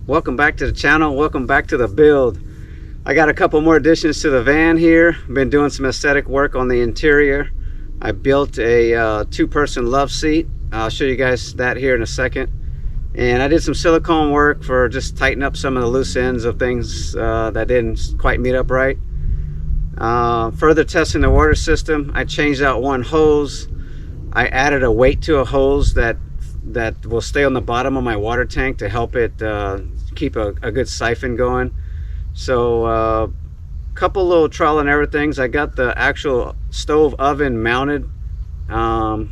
Welcome back to the channel. Welcome back to the build. I got a couple more additions to the van here. I've been doing some aesthetic work on the interior. I built a two-person love seat. I'll show you guys that here in a second. And I did some silicone work for just tighten up some of the loose ends of things that didn't quite meet up right. Further testing the water system, I changed out one hose. I added a weight to a hose that will stay on the bottom of my water tank to help it keep a good siphon going. So couple little trial and error things. I got the actual stove oven mounted. I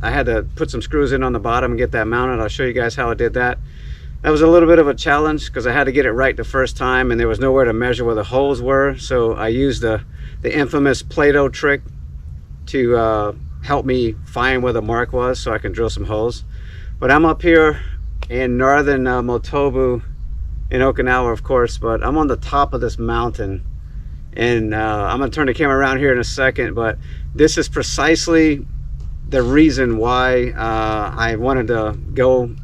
had to put some screws in on the bottom and get that mounted. I'll show you guys how I did that. That was a little bit of a challenge because I had to get it right the first time, and there was nowhere to measure where the holes were. So I used the infamous Play-Doh trick to help me find where the mark was so I can drill some holes. But I'm up here in northern Motobu in Okinawa, of course, but I'm on the top of this mountain, and I'm gonna turn the camera around here in a second, but this is precisely the reason why I wanted to go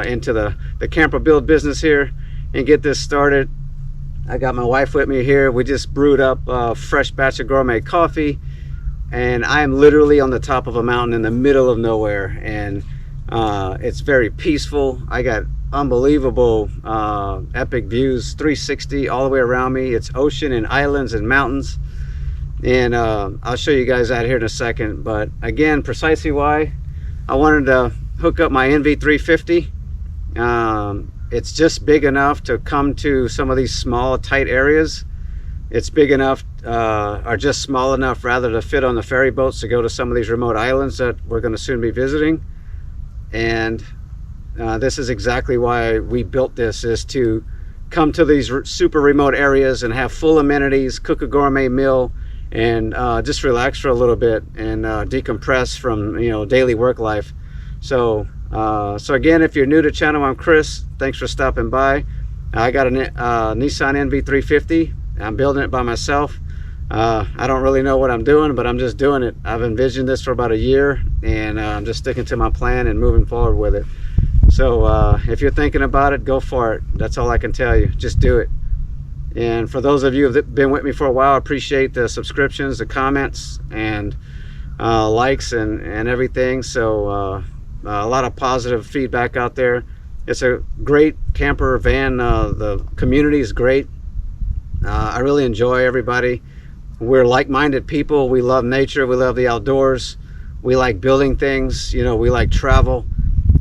into the camper build business here and get this started. I got my wife with me here. We just brewed up a fresh batch of gourmet coffee, and I am literally on the top of a mountain in the middle of nowhere, and it's very peaceful. I got unbelievable epic views, 360 all the way around me. It's ocean and islands and mountains, and I'll show you guys that here in a second. But again, precisely why I wanted to hook up my NV350. It's just big enough to come to some of these small tight areas. It's big enough or just small enough rather to fit on the ferry boats to go to some of these remote islands that we're going to soon be visiting. And this is exactly why we built this, is to come to these super remote areas and have full amenities, cook a gourmet meal, and just relax for a little bit and decompress from daily work life. So again, if you're new to the channel, I'm Chris. Thanks for stopping by. I got a Nissan NV350. I'm building it by myself. I don't really know what I'm doing, but I'm just doing it. I've envisioned this for about a year, and I'm just sticking to my plan and moving forward with it. So if you're thinking about it, go for it. That's all I can tell you. Just do it. And for those of you who've been with me for a while, I appreciate the subscriptions, the comments, and likes and everything. So a lot of positive feedback out there. It's a great camper van. The community is great. I really enjoy everybody. We're like-minded people. We love nature. We love the outdoors. We like building things. We like travel.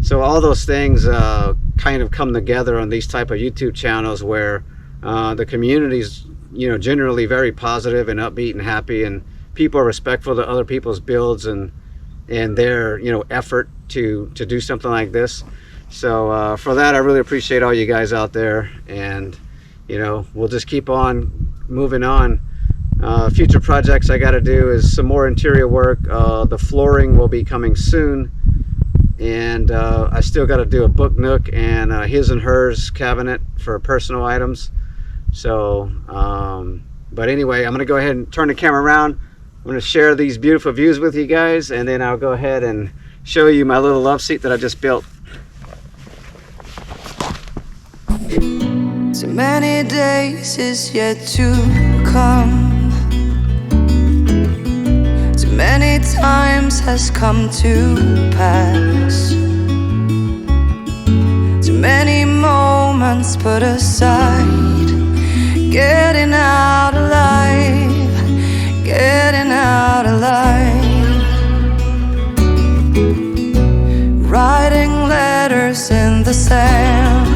So all those things kind of come together on these type of YouTube channels where the community is generally very positive and upbeat and happy, and people are respectful to other people's builds and their effort to do something like this. So for that, I really appreciate all you guys out there, and we'll just keep on moving on. Future projects I got to do is some more interior work. The flooring will be coming soon, and I still got to do a book nook and his and hers cabinet for personal items. So but anyway, I'm gonna go ahead and turn the camera around. I'm gonna share these beautiful views with you guys, and then I'll go ahead and show you my little love seat that I just built. So many days is yet to come. So many times has come to pass. Too many moments put aside. Getting out alive, getting out alive. Writing letters in the sand.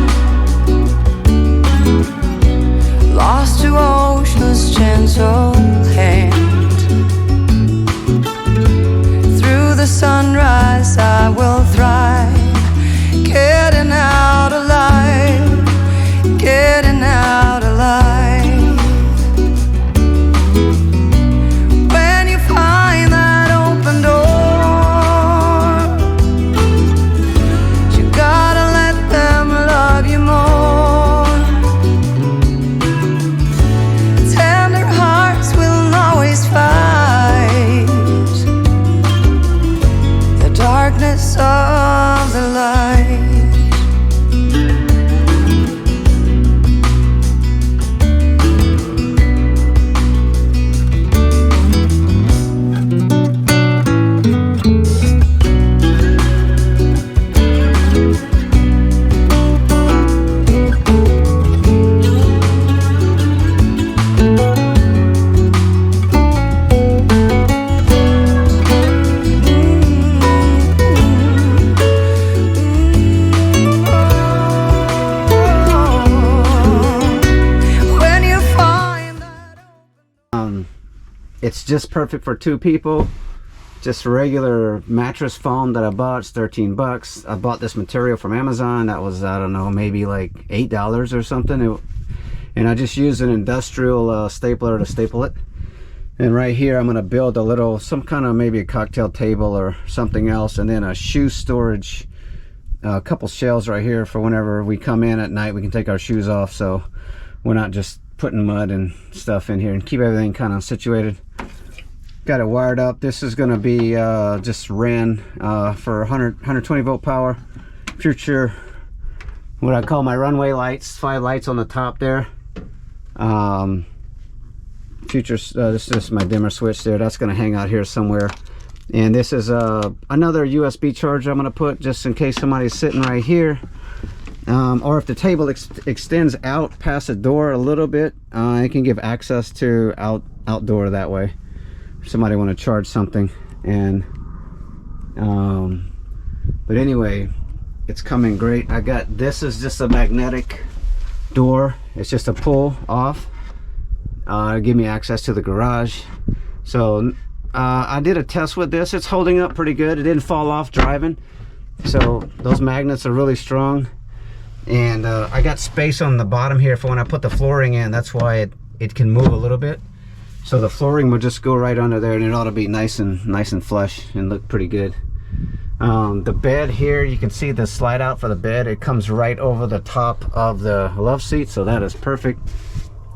Lost to ocean's gentle hand. Through the sunrise I will thrive. Getting out alive, getting out alive. When you find that open door, you gotta let them love you more. Tender hearts will always fight the darkness of it's just perfect for 2 people. Just regular mattress foam that I bought. It's 13 bucks. I bought this material from Amazon. That was, I don't know, maybe like $8 or something. And I just used an industrial stapler to staple it. And right here I'm going to build a little, some kind of maybe a cocktail table or something else, and then a shoe storage, a couple shelves right here for whenever we come in at night we can take our shoes off, so we're not just putting mud and stuff in here, and keep everything kind of situated. Got it wired up. This is going to be just ran for 120 volt power. Future, what I call my runway lights, 5 lights on the top there. Future, this is my dimmer switch there. That's going to hang out here somewhere. And this is another USB charger I'm going to put just in case somebody's sitting right here. Or if the table extends out past the door a little bit, it can give access to outdoor that way. Somebody want to charge something. And but anyway, it's coming great. I got, this is just a magnetic door. It's just a pull off, give me access to the garage. So I did a test with this. It's holding up pretty good. It didn't fall off driving, so those magnets are really strong. And I got space on the bottom here for when I put the flooring in. That's why it can move a little bit. So the flooring will just go right under there, and it ought to be nice and flush and look pretty good. The bed here, you can see the slide out for the bed. It comes right over the top of the love seat, so that is perfect,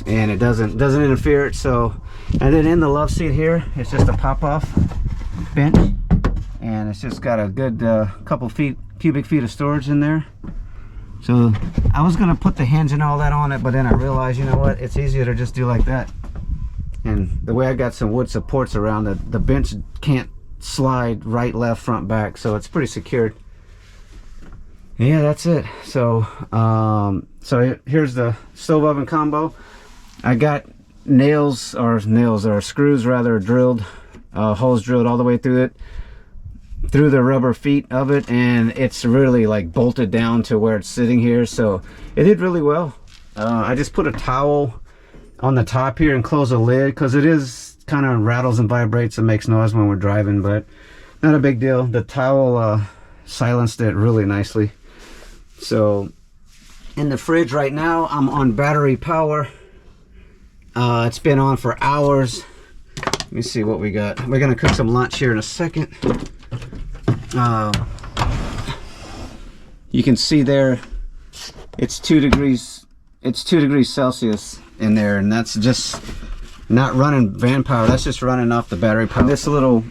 and it doesn't interfere. So, and then in the love seat here, it's just a pop-off bench, and it's just got a good couple cubic feet of storage in there. So I was gonna put the hinge and all that on it, but then I realized, you know what, it's easier to just do like that. And the way I got some wood supports around it, the bench can't slide right, left, front, back, so it's pretty secured. Yeah, that's it. So so here's the stove oven combo. I got nails or screws rather drilled, holes drilled all the way through it, through the rubber feet of it, and it's really like bolted down to where it's sitting here, so it did really well. I just put a towel on the top here and close the lid because it is kind of rattles and vibrates and makes noise when we're driving, but not a big deal. The towel silenced it really nicely. So in the fridge right now, I'm on battery power. It's been on for hours. Let me see what we got. We're gonna cook some lunch here in a second. You can see there, it's 2 degrees. It's 2 degrees Celsius in there, and that's just not running van power. That's just running off the battery power. This little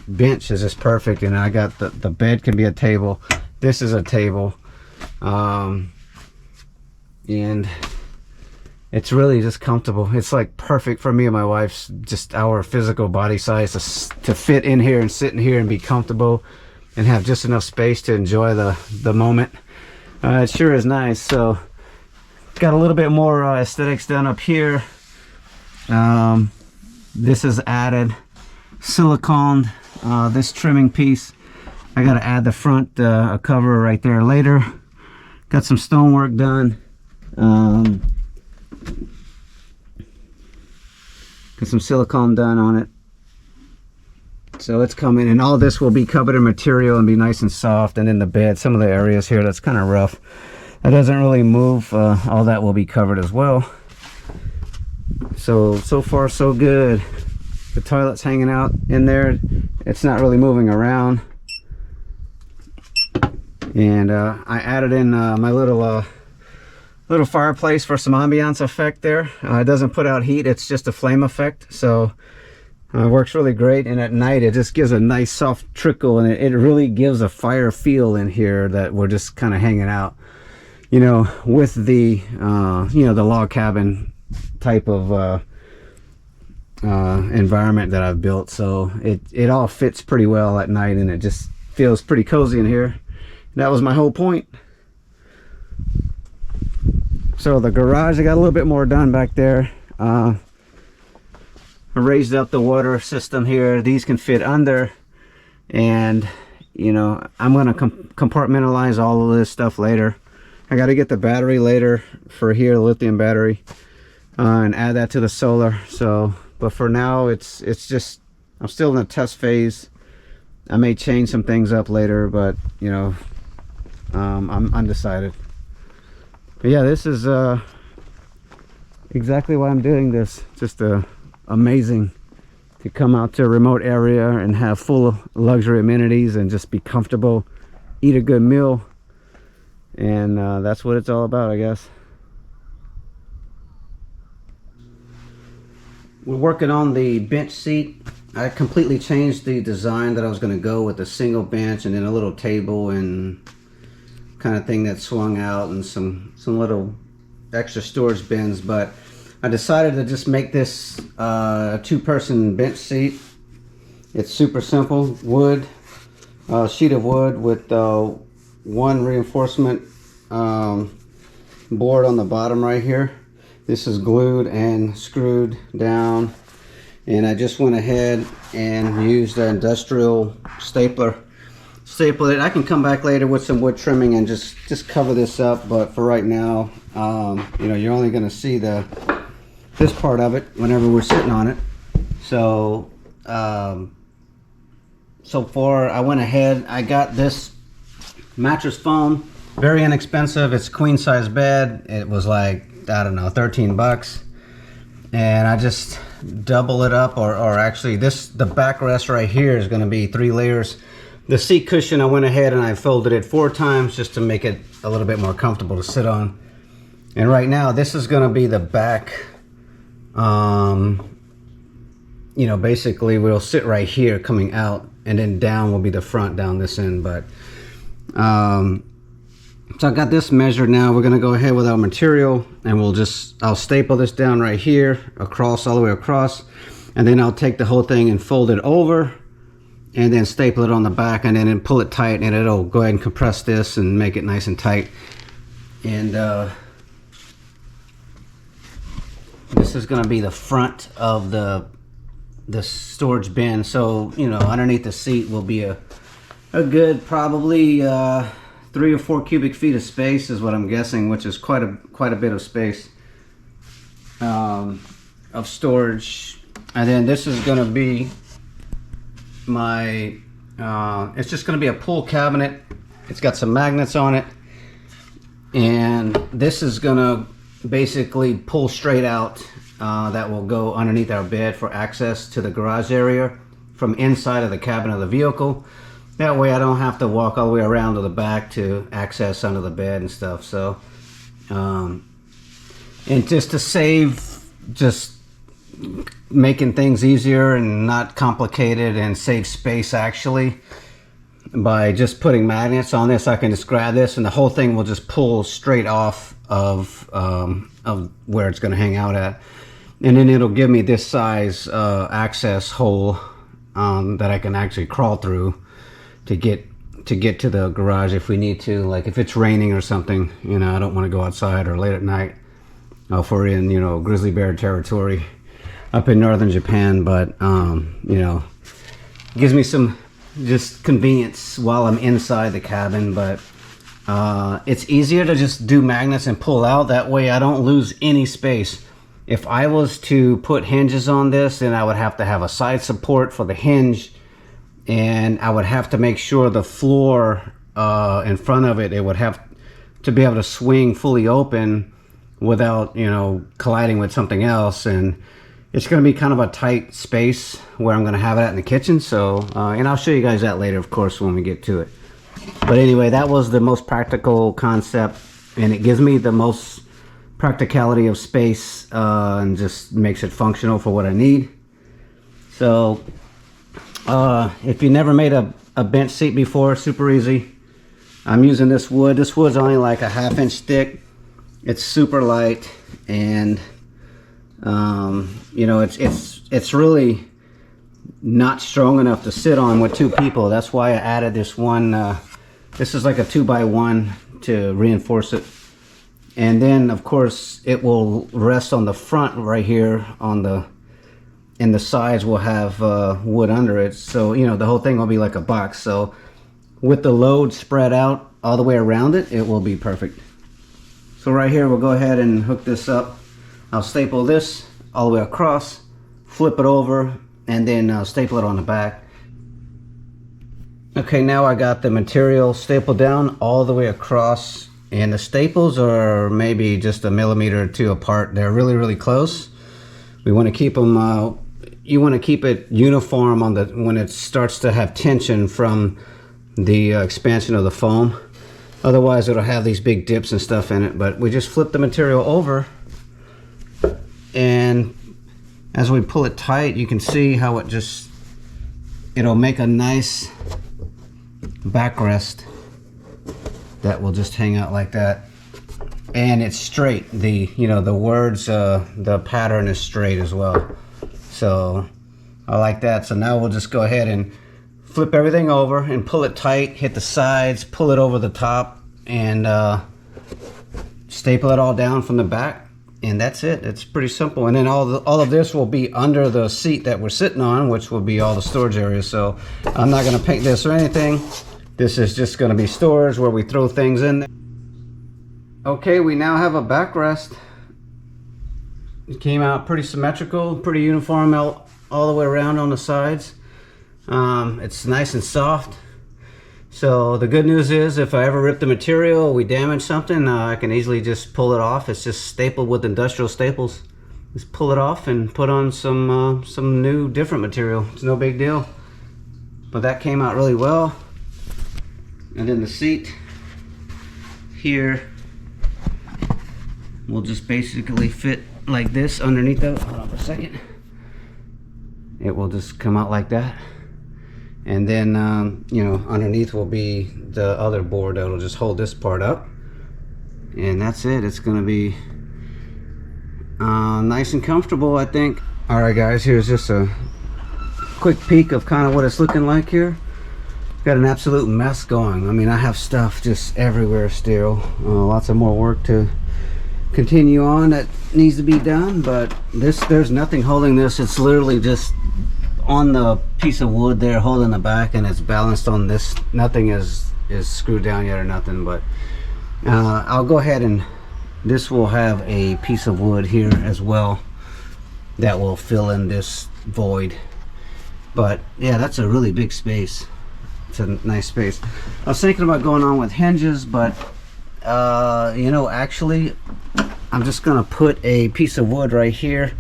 bench is just perfect, and I got the bed can be a table. This is a table, and it's really just comfortable. It's like perfect for me and my wife's, just our physical body size to fit in here and sit in here and be comfortable and have just enough space to enjoy the moment. It sure is nice. So got a little bit more aesthetics done up here. This is added silicone, this trimming piece. I got to add the front cover right there later. Got some stonework done. Got some silicone done on it, so it's coming, and all this will be covered in material and be nice and soft. And in the bed, some of the areas here that's kind of rough, that doesn't really move, all that will be covered as well. So far so good. The toilet's hanging out in there, it's not really moving around. And I added in my little fireplace for some ambiance effect there. It doesn't put out heat, it's just a flame effect, so it works really great. And at night it just gives a nice soft trickle, and it really gives a fire feel in here that we're just kind of hanging out, you know, with the you know, the log cabin type of environment that I've built. So it all fits pretty well at night, and it just feels pretty cozy in here. That was my whole point. So the garage, I got a little bit more done back there. I raised up the water system here. These can fit under, and you know, I'm gonna compartmentalize all of this stuff later. I got to get the battery later for here, the lithium battery, and add that to the solar. So but for now it's just, I'm still in the test phase. I may change some things up later, but you know, I'm undecided. But yeah, this is exactly why I'm doing this. Just amazing to come out to a remote area and have full luxury amenities and just be comfortable, eat a good meal, and that's what it's all about, I guess. We're working on the bench seat. I completely changed the design that I was going to go with, a single bench and then a little table and kind of thing that swung out and some little extra storage bins, but I decided to just make this a two-person bench seat. It's super simple, wood, sheet of wood with one reinforcement board on the bottom right here. This is glued and screwed down, and I just went ahead and used the industrial stapler. Staple it. I can come back later with some wood trimming and just cover this up, but for right now, you know, you're only going to see this part of it whenever we're sitting on it. So so far I went ahead, I got this mattress foam, very inexpensive. It's a queen size bed. It was like, I don't know, 13 bucks, and I just double it up, or actually the backrest right here is going to be 3 layers. The seat cushion, I went ahead and I folded it 4 times just to make it a little bit more comfortable to sit on. And right now this is going to be the back. You know, basically we'll sit right here coming out, and then down will be the front down this end. But so I got this measured now. We're gonna go ahead with our material, and I'll staple this down right here across, all the way across, and then I'll take the whole thing and fold it over and then staple it on the back, and then pull it tight, and it'll go ahead and compress this and make it nice and tight. And this is gonna be the front of the storage bin. So, you know, underneath the seat will be a good probably 3 or 4 cubic feet of space is what I'm guessing, which is quite a bit of space of storage. And then this is going to be my it's just going to be a pull cabinet. It's got some magnets on it, and this is going to basically pull straight out. That will go underneath our bed for access to the garage area from inside of the cabin of the vehicle. That way I don't have to walk all the way around to the back to access under the bed and stuff. So, and just to save, just making things easier and not complicated, and save space actually, by just putting magnets on this, I can just grab this and the whole thing will just pull straight off of where it's going to hang out at. And then it'll give me this size access hole that I can actually crawl through to get to the garage if we need to. Like if it's raining or something, you know, I don't want to go outside, or late at night if we're in, you know, grizzly bear territory up in northern Japan. But you know, gives me some just convenience while I'm inside the cabin. But it's easier to just do magnets and pull out. That way I don't lose any space. If I was to put hinges on this, then I would have to have a side support for the hinge, and I would have to make sure the floor in front of it would have to be able to swing fully open without, you know, colliding with something else. And it's going to be kind of a tight space where I'm going to have it in the kitchen. So and I'll show you guys that later, of course, when we get to it. But anyway, that was the most practical concept, and it gives me the most practicality of space, and just makes it functional for what I need. So if you never made a bench seat before, super easy. I'm using this wood. This wood's only like a 1/2 inch thick. It's super light, and you know, it's really not strong enough to sit on with 2 people. That's why I added this one. This is like a 2x1 to reinforce it. And then of course it will rest on the front right here on and the sides will have wood under it. So, you know, the whole thing will be like a box. So with the load spread out all the way around it, it will be perfect. So right here, we'll go ahead and hook this up. I'll staple this all the way across, flip it over, and then staple it on the back. Okay, now I got the material stapled down all the way across, and the staples are maybe just a millimeter or two apart. They're really, really close. We want to keep them, you want to keep it uniform on the, when it starts to have tension from the expansion of the foam. Otherwise it'll have these big dips and stuff in it. But we just flip the material over, and as we pull it tight, you can see how it just, it'll make a nice backrest that will just hang out like that, and it's straight. The, you know, the words, the pattern is straight as well, so I like that. So now we'll just go ahead and flip everything over and pull it tight, hit the sides, pull it over the top, and staple it all down from the back, and that's it. It's pretty simple. And then all of this will be under the seat that we're sitting on, which will be all the storage areas. So I'm not going to paint this or anything. This is just going to be storage where we throw things in there. Okay, we now have a backrest. It came out pretty symmetrical, pretty uniform all the way around on the sides. It's nice and soft. So the good news is, if I ever rip the material, we damage something, I can easily just pull it off. It's just stapled with industrial staples. Just pull it off and put on some new different material. It's no big deal. But that came out really well. And then the seat here will just basically fit like this underneath of it. Hold on for a second. It will just come out like that. And then, you know, underneath will be the other board that will just hold this part up. And that's it. It's going to be nice and comfortable, I think. All right, guys, here's just a quick peek of kind of what it's looking like here. Got an absolute mess going. I mean, I have stuff just everywhere still. Lots of more work to continue on that needs to be done, but there's nothing holding this. It's literally just on the piece of wood there holding the back, and it's balanced on this. Nothing is screwed down yet or nothing, but I'll go ahead, and this will have a piece of wood here as well that will fill in this void. But yeah, that's a really big space. It's a nice space. I was thinking about going on with hinges, but you know, actually I'm just gonna put a piece of wood right here,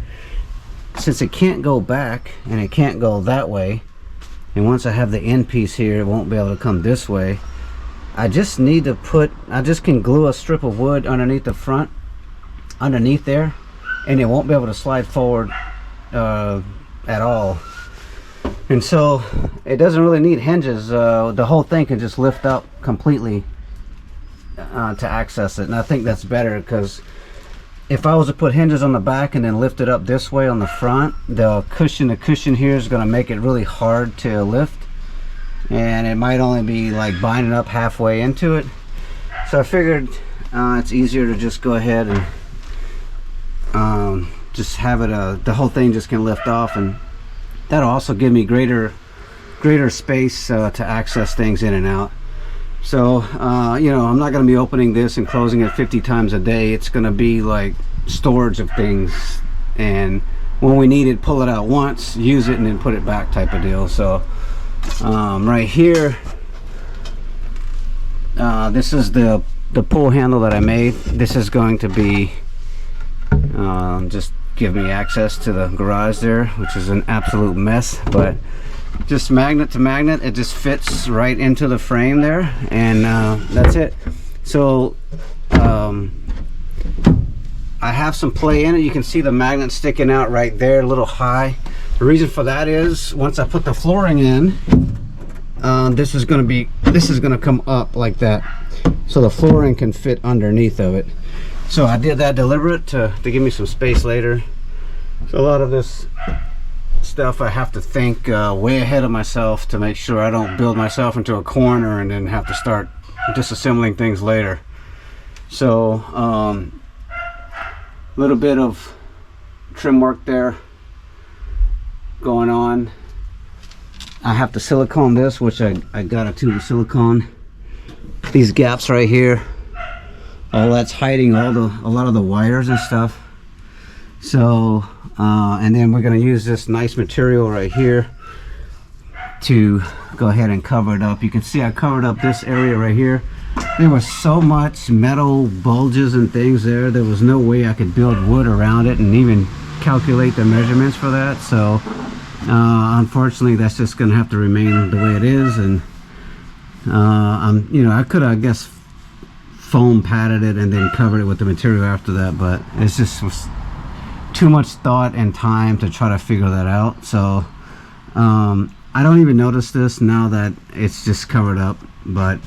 since it can't go back and it can't go that way, and once I have the end piece here, it won't be able to come this way. I just need to I just can glue a strip of wood underneath the front, underneath there, and it won't be able to slide forward at all. And so it doesn't really need hinges. The whole thing can just lift up completely to access it, and I think that's better, because if I was to put hinges on the back and then lift it up this way on the front, the cushion here is going to make it really hard to lift, and it might only be like binding up halfway into it. So I figured it's easier to just go ahead and just have it, the whole thing just can lift off, and that'll also give me greater space to access things in and out. So you know, I'm not going to be opening this and closing it 50 times a day. It's going to be like storage of things, and when we need it, pull it out once, use it, and then put it back type of deal. So right here, this is the pull handle that I made. This is going to be just give me access to the garage there, which is an absolute mess, but just magnet to magnet, it just fits right into the frame there, and that's it. So I have some play in it. You can see the magnet sticking out right there, a little high. The reason for that is, once I put the flooring in, this is going to come up like that, so the flooring can fit underneath of it. So I did that deliberate to give me some space later. So a lot of this stuff I have to think way ahead of myself to make sure I don't build myself into a corner and then have to start disassembling things later. So a little bit of trim work there going on. I have to silicone this, which I got a tube of silicone. These gaps right here, all that's hiding a lot of the wires and stuff. So and then we're going to use this nice material right here to go ahead and cover it up. You can see I covered up this area right here. There was so much metal bulges and things there, there was no way I could build wood around it and even calculate the measurements for that. So unfortunately that's just gonna have to remain the way it is. And you know, I could have, I guess, foam padded it and then covered it with the material after that, but it's just was too much thought and time to try to figure that out. So I don't even notice this now that it's just covered up, but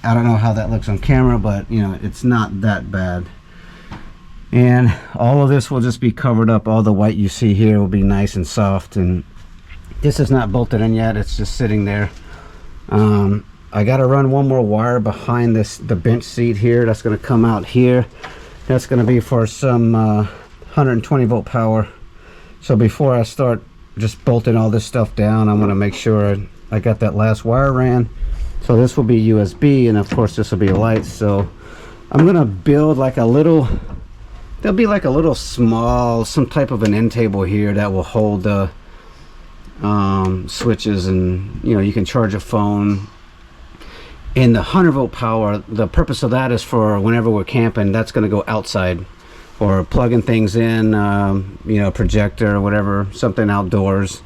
I don't know how that looks on camera, but you know, it's not that bad. And all of this will just be covered up. All the white you see here will be nice and soft, and this is not bolted in yet, it's just sitting there. I got to run one more wire behind the bench seat here. That's going to come out here. That's going to be for some 120 volt power. So before I start just bolting all this stuff down, I'm going to make sure I got that last wire ran. So this will be USB, and of course this will be lights. So I'm going to build like a little, there'll be like a little small, some type of an end table here that will hold the switches, and you know, you can charge a phone. And the 100 volt power, the purpose of that is for whenever we're camping, that's going to go outside, or plugging things in, you know, projector or whatever, something outdoors.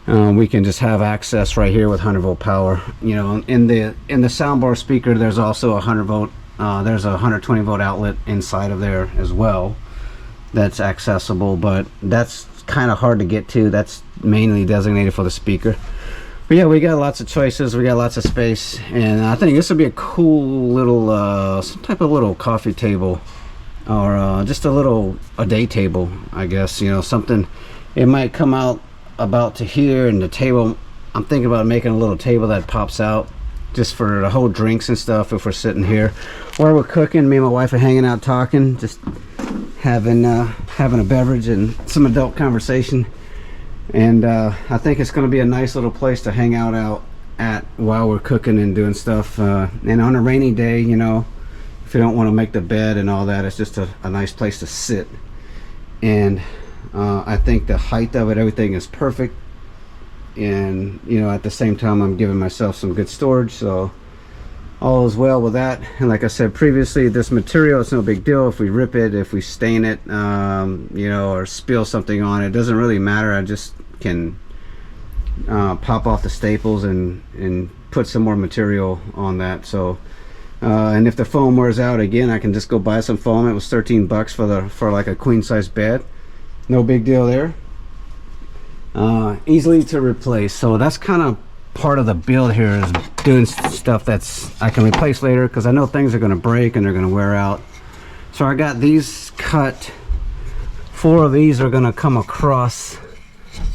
We can just have access right here with 100 volt power. You know, in the soundbar speaker, there's also a 100 volt, there's a 120 volt outlet inside of there as well that's accessible, but that's kind of hard to get to. That's mainly designated for the speaker. But yeah, we got lots of choices, we got lots of space, and I think this would be a cool little some type of little coffee table, or just a day table, I guess. You know, something, it might come out about to here, and the table, I'm thinking about making a little table that pops out just for the whole drinks and stuff if we're sitting here while we're cooking. Me and my wife are hanging out talking, just having a beverage and some adult conversation. And I think it's going to be a nice little place to hang out at while we're cooking and doing stuff. And on a rainy day, you know, if you don't want to make the bed and all that, it's just a nice place to sit. And I think the height of it, everything is perfect. And you know, at the same time, I'm giving myself some good storage, so all is well with that. And like I said previously, this material, it's no big deal if we rip it, if we stain it, you know, or spill something on it. It doesn't really matter. I just can pop off the staples and put some more material on that. So and if the foam wears out again, I can just go buy some foam. It was 13 bucks for like a queen size bed. No big deal there. Easily to replace. So that's kind of part of the build here, is doing stuff that's I can replace later, because I know things are going to break and they're going to wear out. So I got these cut. 4 of these are going to come across.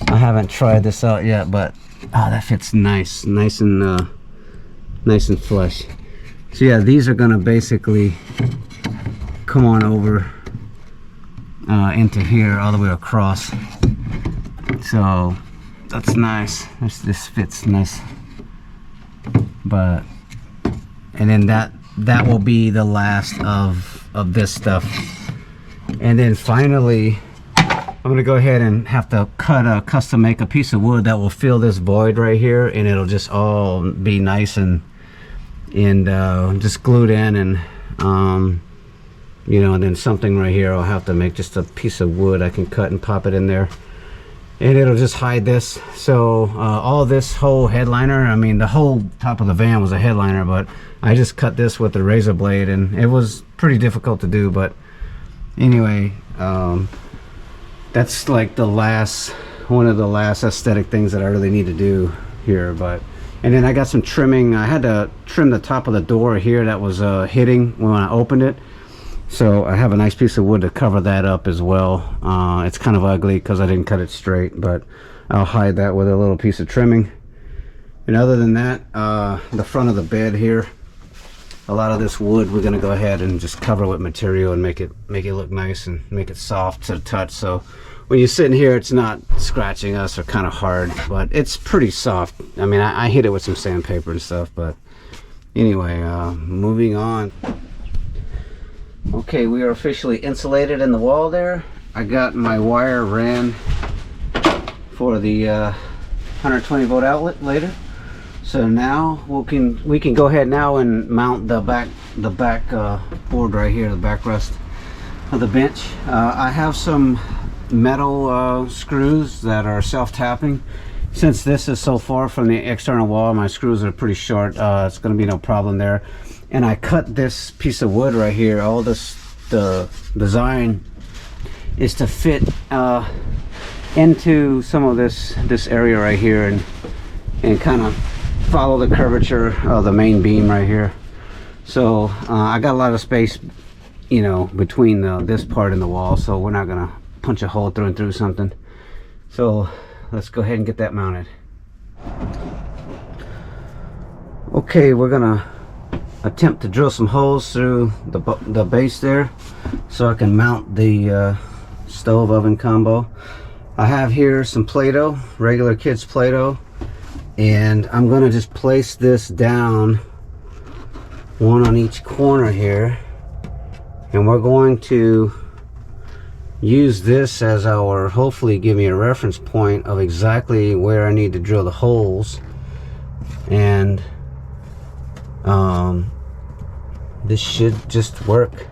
I haven't tried this out yet, but oh, that fits nice and flush. So yeah, these are going to basically come on over into here all the way across. So that's nice. This fits nice. But and then that will be the last of this stuff. And then finally, I'm gonna go ahead and have to custom make a piece of wood that will fill this void right here, and it'll just all be nice and just glued in, and you know, and then something right here, I'll have to make just a piece of wood I can cut and pop it in there, and it'll just hide this. So all this whole headliner, I mean the whole top of the van was a headliner, but I just cut this with the razor blade, and it was pretty difficult to do. But anyway, that's like one of the last aesthetic things that I really need to do here. But and then I got some trimming. I had to trim the top of the door here that was hitting when I opened it. So I have a nice piece of wood to cover that up as well. It's kind of ugly because I didn't cut it straight, but I'll hide that with a little piece of trimming. And other than that, the front of the bed here, a lot of this wood we're gonna go ahead and just cover with material and make it look nice and make it soft to the touch. So when you're sitting here, it's not scratching us or kind of hard, but it's pretty soft. I mean, I hit it with some sandpaper and stuff, but anyway, moving on. Okay, we are officially insulated in the wall there. I got my wire ran for the 120 volt outlet later. So now we can go ahead now and mount the back board right here, the backrest of the bench. I have some metal screws that are self-tapping. Since this is so far from the external wall, my screws are pretty short. It's going to be no problem there. And I cut this piece of wood right here. All this, the design is to fit into some of this area right here and kind of follow the curvature of the main beam right here. So I got a lot of space, you know, between this part and the wall, so we're not gonna punch a hole through and through something. So let's go ahead and get that mounted. Okay, we're gonna attempt to drill some holes through the base there so I can mount the stove oven combo. I have here some Play-Doh, regular kids Play-Doh, and I'm gonna just place this down, one on each corner here, and we're going to use this as our, hopefully give me a reference point of exactly where I need to drill the holes. And this should just work.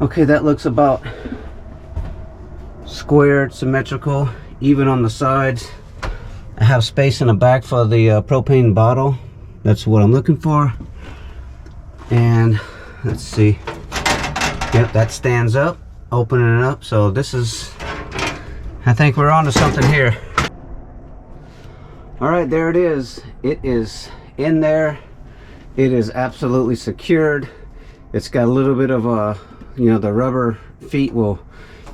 Okay, that looks about squared, symmetrical, even on the sides. I have space in the back for the propane bottle. That's what I'm looking for. And let's see. Yep, that stands up, opening it up. So this is, I think we're on to something here. All right, there it is. It is in there. It is absolutely secured. It's got a little bit of a, you know, the rubber feet will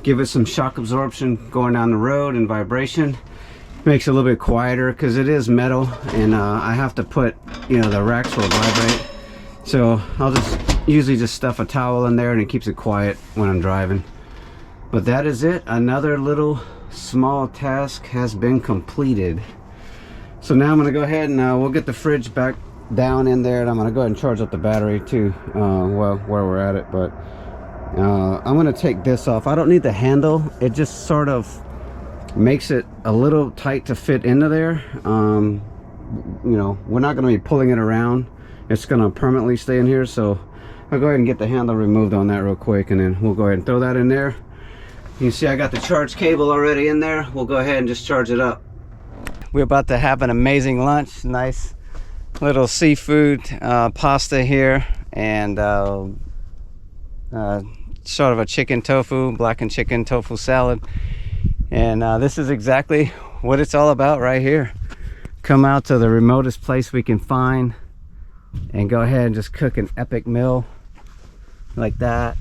give it some shock absorption going down the road and vibration. Makes it a little bit quieter because it is metal, and I have to put, you know, the racks will vibrate. So I'll just usually just stuff a towel in there and it keeps it quiet when I'm driving. But that is it. Another little small task has been completed. So now I'm going to go ahead and we'll get the fridge back down in there, and I'm going to go ahead and charge up the battery too, well, where we're at it. But I'm going to take this off. I don't need the handle. It just sort of makes it a little tight to fit into there. You know, we're not going to be pulling it around. It's going to permanently stay in here. So I'll go ahead and get the handle removed on that real quick, and then we'll go ahead and throw that in there. You can see I got the charge cable already in there. We'll go ahead and just charge it up. We're about to have an amazing lunch. Nice little seafood pasta here, and sort of a chicken tofu, blackened chicken tofu salad. And this is exactly what it's all about right here. Come out to the remotest place we can find and go ahead and just cook an epic meal like that.